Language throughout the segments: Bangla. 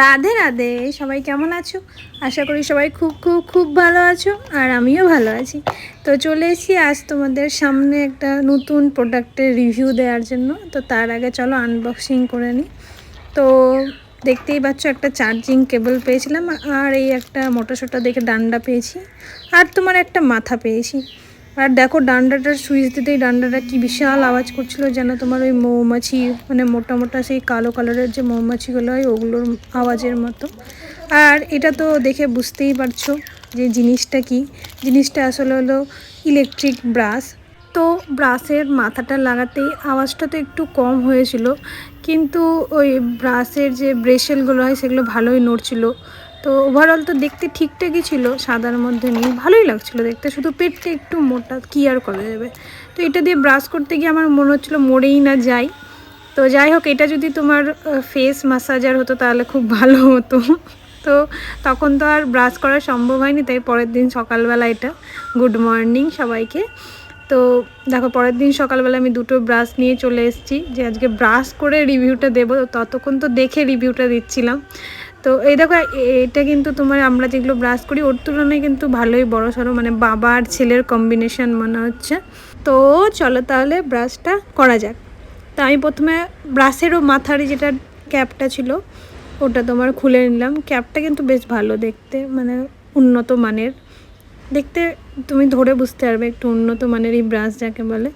রাধে রাধে, সবাই কেমন আছো? আশা করি সবাই খুব খুব খুব ভালো আছো, আর আমিও ভালো আছি। তো চলে এসেছি আজ তোমাদের সামনে একটা নতুন প্রোডাক্টের রিভিউ দেওয়ার জন্য। তো তার আগে চলো আনবক্সিং করে নিই। তো দেখতেই পাচ্ছ, একটা চার্জিং কেবল পেয়েছিলাম, আর এই একটা মোটাসোটা দেখে ডান্ডা পেয়েছি, আর তোমার একটা মাথা পেয়েছি। আর দেখো, ডান্ডাটার সুইচ দিতেই ডান্ডাটা কি বিশাল আওয়াজ করছিল, যেন তোমার ওই মৌমাছি, মানে মোটা মোটা সেই কালো কালারের যে মৌমাছিগুলো হয় ওগুলোর আওয়াজের মতো। আর এটা তো দেখে বুঝতেই পারছো যে জিনিসটা কি। জিনিসটা আসলে হলো ইলেকট্রিক ব্রাশ। তো ব্রাশের মাথাটা লাগাতেই আওয়াজটা তো একটু কম হয়েছিল, কিন্তু ওই ব্রাশের যে ব্রেসেলগুলো হয় সেগুলো ভালোই নড়ছিল। তো ওভারঅল তো দেখতে ঠিকঠাকই ছিল, সাদার মধ্যে নেই, ভালোই লাগছিলো দেখতে, শুধু পেটটা একটু মোটা, কী আর করা যাবে। তো এটা দিয়ে ব্রাশ করতে গিয়ে আমার মনে হচ্ছিলো মরেই না যাই। তো যাই হোক, এটা যদি তোমার ফেস ম্যাসাজার হতো তাহলে খুব ভালো হতো। তো তখন তো আর ব্রাশ করা সম্ভব হয়নি, তাই পরের দিন সকালবেলা এটা, গুড মর্নিং সবাইকে। তো দেখো, পরের দিন সকালবেলা আমি দুটো ব্রাশ নিয়ে চলে এসেছি, যে আজকে ব্রাশ করে রিভিউটা দেবো। ততক্ষণ তো দেখে রিভিউটা দিচ্ছিলাম। তো এই দেখো, এটা কিন্তু তোমার আমরা যেগুলো ব্রাশ করি ওর তুলনায় কিন্তু ভালোই বড় সড়ো, মানে বাবা আর ছেলের কম্বিনেশন মনে হচ্ছে। তো চলো তাহলে ব্রাশটা করা যাক। তো আমি প্রথমে ব্রাশেরও মাথার যেটা ক্যাপটা ছিল ওটা তোমার খুলে নিলাম। ক্যাপটা কিন্তু বেশ ভালো দেখতে, মানে উন্নত মানের দেখতে, তুমি ধরে বুঝতে পারবে একটু উন্নত মানের এই ব্রাশ যাকে বলে।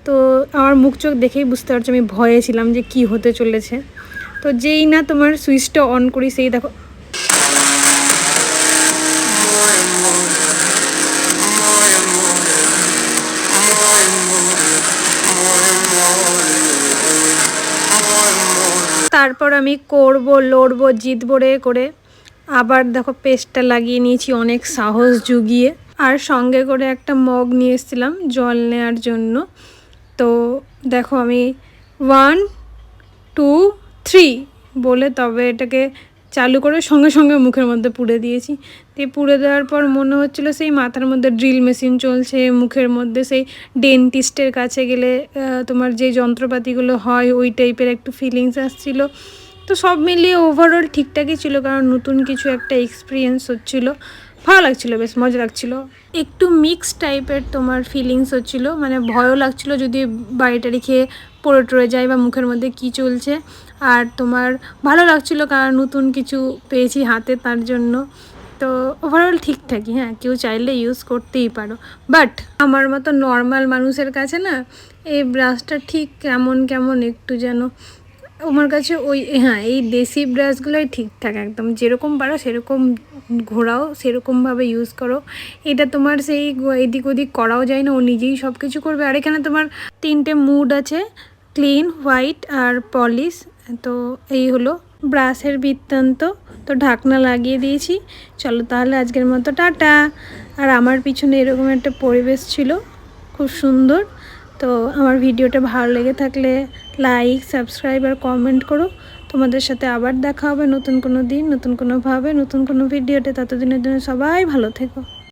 তো আমার মুখ চোখ দেখেই বুঝতে পারছো আমি ভয়ে ছিলাম যে কি হতে চলেছে। তো যেই না তোমার সুইচটা অন করি, সেই দেখো তারপর আমি করবো, লড়বো, জিতবো রে করে আবার দেখো পেস্টটা লাগিয়ে নিয়েছি অনেক সাহস জুগিয়ে। আর সঙ্গে করে একটা মগ নিয়ে এসেছিলাম জল নেওয়ার জন্য। তো দেখো, আমি 1 2 3 বলে তবে এটাকে চালু করে সঙ্গে সঙ্গে মুখের মধ্যে পুড়ে দিয়েছি। দিয়ে পুড়ে দেওয়ার পর মনে হচ্ছিলো সেই মাথার মধ্যে ড্রিল মেশিন চলছে, মুখের মধ্যে সেই ডেন্টিস্টের কাছে গেলে তোমার যে যন্ত্রপাতিগুলো হয় ওই টাইপের একটু ফিলিংস আসছিলো। তো সব মিলিয়ে ওভারঅল ঠিকঠাকই ছিল, কারণ নতুন কিছু একটা এক্সপিরিয়েন্স হচ্ছিলো, ভালো লাগছিলো, বেশ মজা লাগছিলো। একটু মিক্স টাইপের তোমার ফিলিংস হচ্ছিলো, মানে ভয়ও লাগছিলো যদি বাড়িটা রেখে পড়ে টরে যায় বা মুখের মধ্যে কি চলছে। আর তোমার ভালো লাগছিলো কারণ নতুন কিছু পেয়েছি হাতে, তার জন্য। তো ওভারঅল ঠিকঠাকই, হ্যাঁ, কেউ চাইলে ইউজ করতেই পারো। বাট আমার মতো নর্মাল মানুষের কাছে না এই ব্রাশটা ঠিক কেমন কেমন একটু যেন আমার কাছে ওই, হ্যাঁ, এই দেশি ব্রাশগুলোই ঠিকঠাক, একদম যেরকম পারো সেরকম ঘোরাও, সেরকমভাবে ইউজ করো। এটা তোমার সেই এদিক ওদিক করাও যায় না, ও নিজেই সব কিছু করবে। আর এখানে তোমার 3টে মুড আছে, ক্লিন, হোয়াইট আর পলিশ। তো এই হলো ব্রাশের বৃত্তান্ত। তো ঢাকনা লাগিয়ে দিয়েছি। চলো তাহলে আজকের মতো টাটা। আর আমার পিছনে এরকম একটা পরিবেশ ছিল, খুব সুন্দর। তো আমার ভিডিওটা ভালো লেগে থাকলে লাইক, সাবস্ক্রাইব আর কমেন্ট করো। তোমাদের সাথে আবার দেখা হবে নতুন কোনো দিন, নতুন কোনোভাবে, নতুন কোনো ভিডিওতে। ততদিনের জন্য সবাই ভালো থেকো।